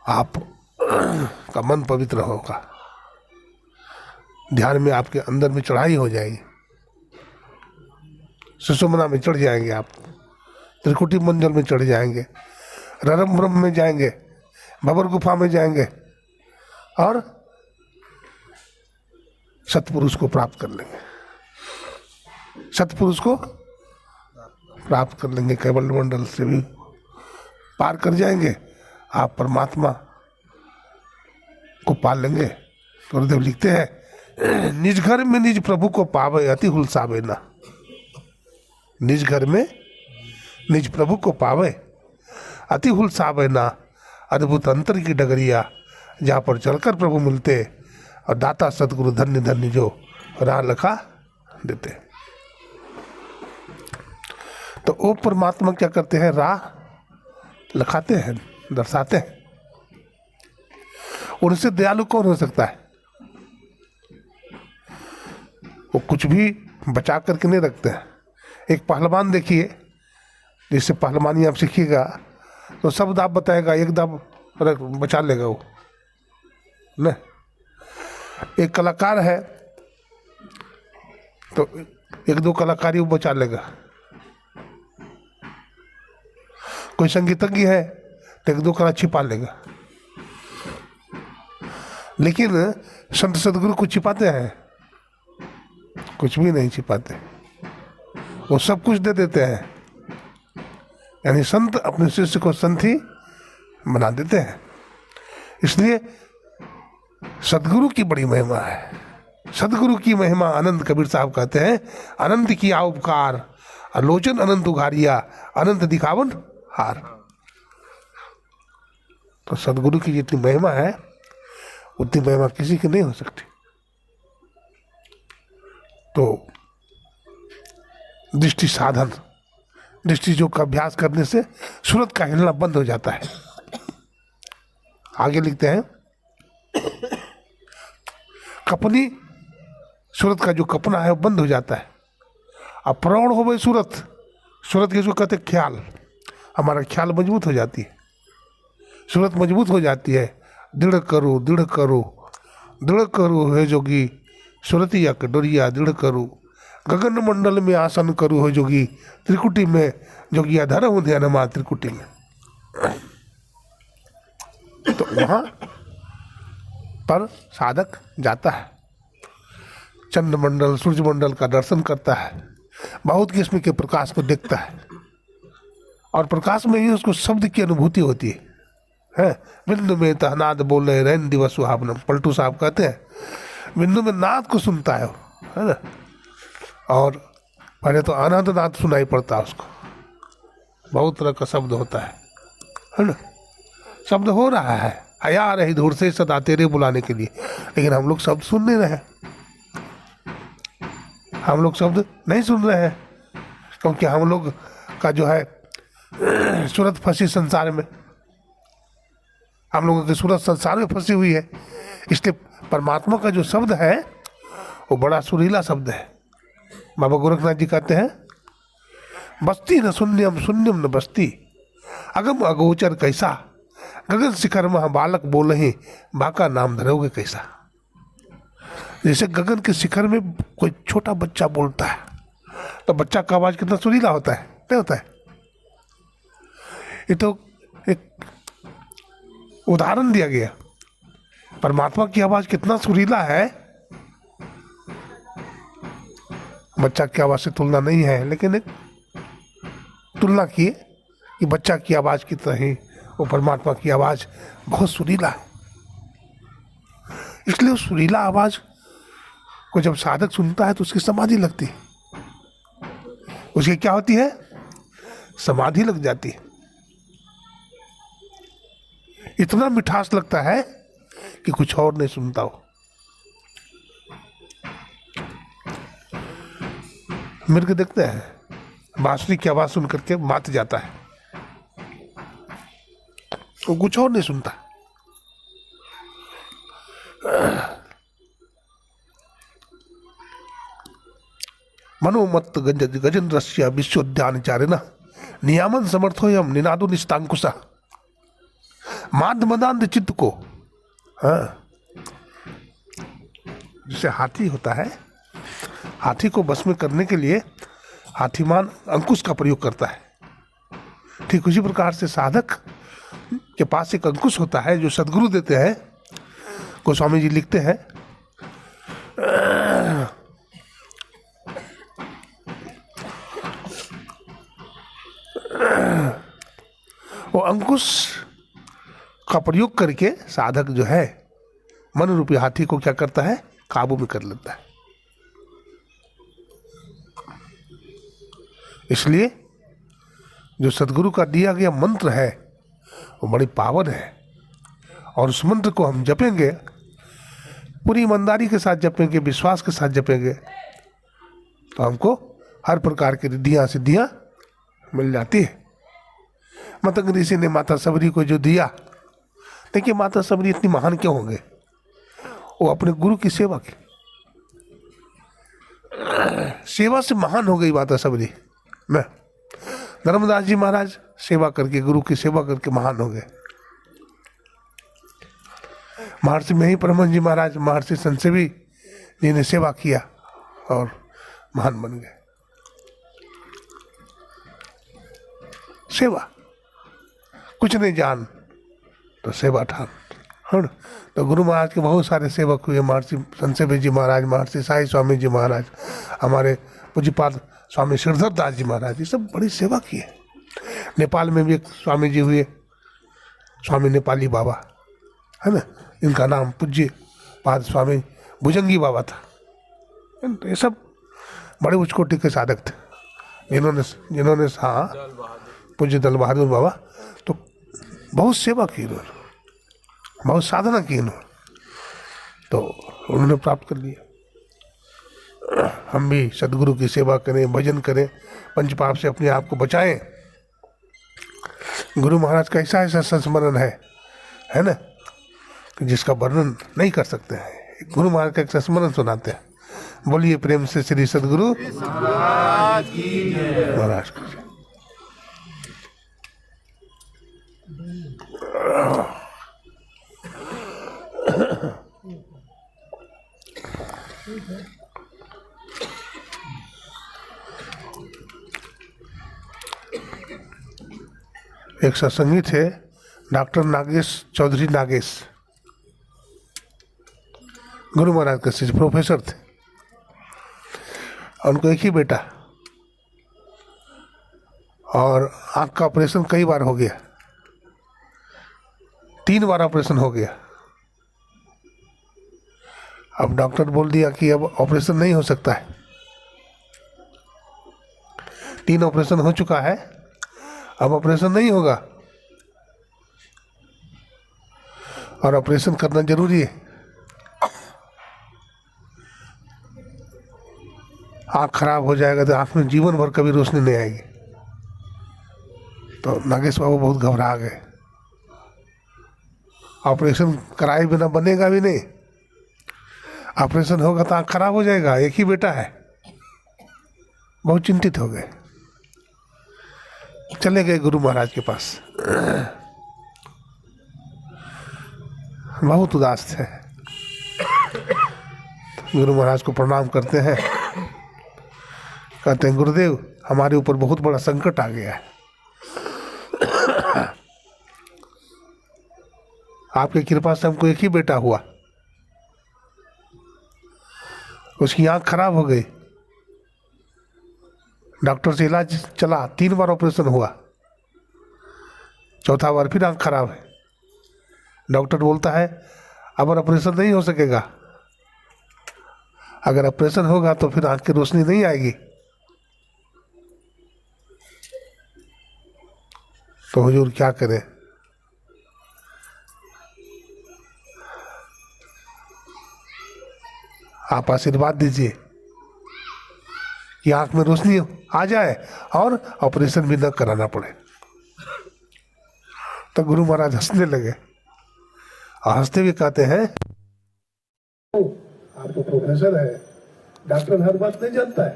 आप का मन पवित्र होगा। ध्यान में आपके अंदर में चढ़ाई हो जाएगी, सुषुम्ना में चढ़ जाएंगे आप, त्रिकुटी मंडल में चढ़ जाएंगे, ररम ब्रह्म में जाएंगे, भंवर गुफा में जाएंगे और सतपुरुष को प्राप्त कर लेंगे, सतपुरुष को प्राप्त कर लेंगे, कैवल्य मंडल से भी पार कर जाएंगे, आप परमात्मा को पा लेंगे। गुरुदेव लिखते हैं, निज घर में निज प्रभु को पावे, अति हुलसावे ना। निज घर में निज प्रभु को पावे, अति हुलसावे ना। अद्भुत अंतर की डगरिया, जहाँ पर चलकर प्रभु मिलते और दाता सतगुरु धन्य धन्य जो राह लखा देते। तो वो परमात्मा क्या करते हैं? राह लखाते हैं, दर्शाते हैं। उनसे दयालु कौन हो सकता है? वो कुछ भी बचा करके नहीं रखते हैं। एक पहलवान देखिए, जिससे पहलवानी आप सीखिएगा तो सब दाव बताएगा, एक दाव बचा लेगा वो न। एक कलाकार है तो एक दो कलाकारी वो बचा लेगा, कोई संगीतज्ञ है तो एक दो कला छिपा लेगा। लेकिन संत सदगुरु को छिपाते हैं? कुछ भी नहीं छिपाते, वो सब कुछ दे देते हैं। यानी संत अपने शिष्य को संत ही बना देते हैं। इसलिए सदगुरु की बड़ी महिमा है। सदगुरु की महिमा अनंत, कबीर साहब कहते हैं, अनंत किया उपकार, आलोचन अनंत उघारिया, अनंत दिखावन हार। तो सदगुरु की जितनी महिमा है उतनी महिमा किसी की नहीं हो सकती। तो दृष्टि साधन, दृष्टि जो का अभ्यास करने से सूरत का हिलना बंद हो जाता है। आगे लिखते हैं, कपनी, सूरत का जो कपना है वो बंद हो जाता है। अब प्रौढ़ हो गई सूरत, सूरत किसको कहते? ख्याल। हमारा ख्याल मजबूत हो जाती है, सूरत मजबूत हो जाती है। दृढ़ करो, दृढ़ करो, दृढ़ करो है जोगी, सूरतिया के डोरिया दृढ़ करो। गगन मंडल में आसन करो हो जोगी, त्रिकुटी में जोगिया धर हूँ ध्यान मा त्रिकुटी में। तो वहाँ पर साधक जाता है, चंद्रमंडल सूर्य मंडल का दर्शन करता है, बहुत किस्म के प्रकाश को देखता है, और प्रकाश में ही उसको शब्द की अनुभूति होती है। बिंदु में तहनाद बोले रैन दिवस सुहावनम, पलटू साहब कहते हैं, बिंदु में नाद को सुनता है ना, और पहले तो अनंत नाद सुनाई पड़ता है उसको, बहुत तरह का शब्द होता है। है ना, शब्द हो रहा है, हया आ रही दूर से सदा तेरे बुलाने के लिए, लेकिन हम लोग शब्द सुन नहीं रहे हैं, हम लोग शब्द नहीं सुन रहे हैं, क्योंकि हम लोग का जो है सूरत फंसी संसार में, हम लोगों की सूरत संसार में फंसी हुई है। इसलिए परमात्मा का जो शब्द है वो बड़ा सुरीला शब्द है। बाबा गोरखनाथ जी कहते हैं, बस्ती न शून्यम शून्यम न बस्ती, अगम अगोचर कैसा, गगन शिखर महा बालक बोलहि, बाका नाम धरोगे कैसा। जैसे गगन के शिखर में कोई छोटा बच्चा बोलता है तो बच्चा का आवाज कितना सुरीला होता है, नहीं होता है। ये तो एक उदाहरण दिया गया, परमात्मा की आवाज कितना सुरीला है, बच्चा की आवाज से तुलना नहीं है, लेकिन एक तुलना किए कि बच्चा की आवाज की तरह ही वो परमात्मा की आवाज बहुत सुरीला है। इसलिए उस सुरीला आवाज को जब साधक सुनता है तो उसकी समाधि लगती है, उसकी क्या होती है, समाधि लग जाती है। इतना मिठास लगता है कि कुछ और नहीं सुनता हो। मिर्ग देखते हैं बांसुरी की आवाज सुन करके मात जाता है, वो कुछ और नहीं सुनता। मनोमत गजेंद्रस्य विश्वोद्यान चारिना नियामन समर्थोयम निनादो निष्ठांकुशा, माद मदांध चित्त को, हाँ, जैसे हाथी होता है, हाथी को बस में करने के लिए हाथीमान अंकुश का प्रयोग करता है, ठीक उसी प्रकार से साधक के पास एक अंकुश होता है जो सदगुरु देते हैं। गोस्वामी जी लिखते हैं, वो अंकुश का प्रयोग करके साधक जो है मन रूपी हाथी को क्या करता है, काबू में कर लेता है। इसलिए जो सदगुरु का दिया गया मंत्र है वो बड़ी पावन है, और उस मंत्र को हम जपेंगे, पूरी ईमानदारी के साथ जपेंगे, विश्वास के साथ जपेंगे, तो हमको हर प्रकार की रिद्धियाँ सिद्धियाँ मिल जाती है। मतंग ऋषि ने माता सबरी को जो दिया, देखिए माता सबरी इतनी महान क्यों होंगे, वो अपने गुरु की सेवा की, सेवा से महान हो गई माता सबरी में। धर्मदास जी महाराज सेवा करके, गुरु की सेवा करके महान हो गए। महर्षि में ही परमहंस जी महाराज, महर्षि संसेवी जी ने सेवा किया और महान बन गए। सेवा कुछ नहीं जान तो सेवा ठान, है ना। तो गुरु महाराज के बहुत सारे सेवक हुए, महर्षि संसेवी जी महाराज, महर्षि साई स्वामी जी महाराज, हमारे पूज्यपाद स्वामी श्रीधर दास जी महाराज, ये सब बड़ी सेवा की है। नेपाल में भी एक स्वामी जी हुए, स्वामी नेपाली बाबा, है ना, इनका नाम पूज्य पाद स्वामी भुजंगी बाबा था। ये सब बड़े उच्च कोटि के साधक थे, जिन्होंने हाँ, पूज्य दल बहादुर बाबा, तो बहुत सेवा की इन्होंने, बहुत साधना की इन्होंने, तो उन्होंने प्राप्त कर लिया। हम भी सदगुरु की सेवा करें, भजन करें, पंचपाप से अपने आप को बचाएं। गुरु महाराज का ऐसा संस्मरण है ना, कि जिसका वर्णन नहीं कर सकते हैं। गुरु महाराज का एक संस्मरण सुनाते हैं, बोलिए प्रेम से श्री सदगुरु महाराज की। एक सत्संगी थे डॉक्टर नागेश चौधरी नागेश, गुरु महाराज के शिष्य, प्रोफेसर थे। उनको एक ही बेटा, और आँख का ऑपरेशन कई बार हो गया, 3 बार ऑपरेशन हो गया। अब डॉक्टर बोल दिया कि अब ऑपरेशन नहीं हो सकता है, 3 ऑपरेशन हो चुका है, अब ऑपरेशन नहीं होगा। और ऑपरेशन करना जरूरी है। आँख खराब हो जाएगा तो आँख में जीवन भर कभी रोशनी नहीं आएगी। तो नागेश बाबू बहुत घबरा गए। ऑपरेशन कराए बिना बनेगा भी नहीं, ऑपरेशन होगा तो आँख खराब हो जाएगा, एक ही बेटा है। बहुत चिंतित हो गए, चले गए गुरु महाराज के पास। बहुत उदास थे। गुरु महाराज को प्रणाम करते हैं, कहते हैं गुरुदेव हमारे ऊपर बहुत बड़ा संकट आ गया है, आपकी कृपा से हमको एक ही बेटा हुआ, उसकी आंख खराब हो गई, डॉक्टर से इलाज चला, 3 बार ऑपरेशन हुआ, चौथा बार फिर आंख खराब है। डॉक्टर बोलता है अब ऑपरेशन नहीं हो सकेगा, अगर ऑपरेशन होगा तो फिर आंख की रोशनी नहीं आएगी। तो हुजूर क्या करें? आप आशीर्वाद दीजिए कि आंख में रोशनी आ जाए और ऑपरेशन भी न कराना पड़े। तो गुरु महाराज हंसने लगे और हंसते हुए कहते हैं आप तो प्रोफेसर है, डॉक्टर हर बात नहीं जानता है।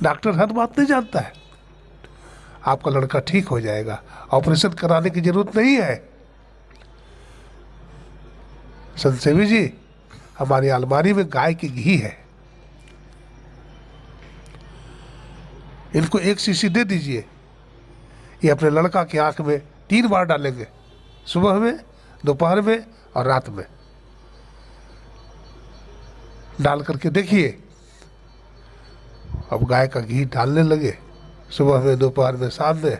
डॉक्टर हर बात नहीं जानता है। आपका लड़का ठीक हो जाएगा, ऑपरेशन कराने की जरूरत नहीं है। संत सेवी जी, हमारी अलमारी में गाय की घी है, इनको 1 शीशी दे दीजिए, ये अपने लड़का की आंख में 3 बार डालेंगे, सुबह में, दोपहर में और रात में। डाल करके देखिए। अब गाय का घी डालने लगे, सुबह में, दोपहर में, शाम में।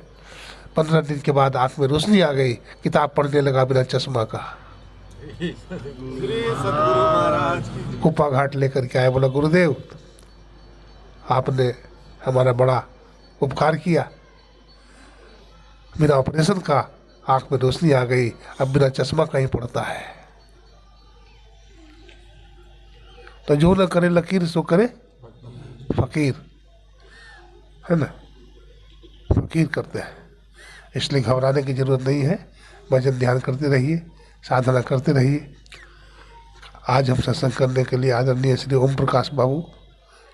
15 दिन के बाद आंख में रोशनी आ गई, किताब पढ़ने लगा बिना चश्मा का। कुप्पा घाट लेकर के आए, बोला गुरुदेव आपने हमारा बड़ा उपकार किया, बिना ऑपरेशन का आंख में रोशनी आ गई, अब बिना चश्मा का ही पड़ता है। तो जो न करे लकीर सो करे फकीर, है ना, फकीर करते हैं। इसलिए घबराने की जरूरत नहीं है, भजन ध्यान करते रहिए, साधना करते रहिए। आज हम सत्संग करने के लिए आदरणीय श्री ओम प्रकाश बाबू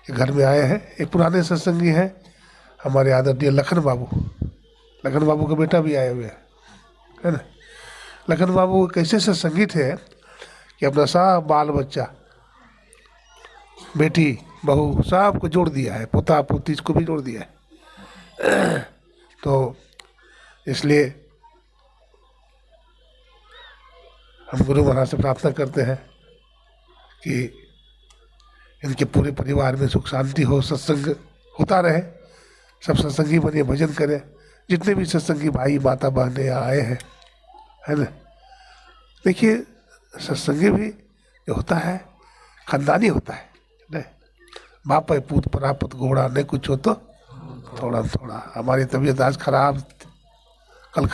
के घर में आए हैं। एक पुराने सत्संगी हैं हमारे आदरणीय लखन बाबू, लखन बाबू के बेटा भी आए हुए हैं, है ना। लखन बाबू कैसे सत्संगी थे कि अपना सब बाल बच्चा, बेटी बहू सबको जोड़ दिया है, पोता पोती को भी जोड़ दिया है। तो इसलिए हम गुरु महाराज से प्रार्थना करते हैं कि इनके पूरे परिवार में सुख शांति हो, सत्संग होता रहे, सब सत्संगी बने, भजन करें। जितने भी सत्संगी भाई माता बहने आए हैं, है ना। देखिए सत्संगी भी जो होता है खानदानी होता है, नहीं बाप है पूत परापत घोड़ा, नहीं कुछ हो तो थोड़ा थोड़ा। हमारी तबीयत आज खराब, कल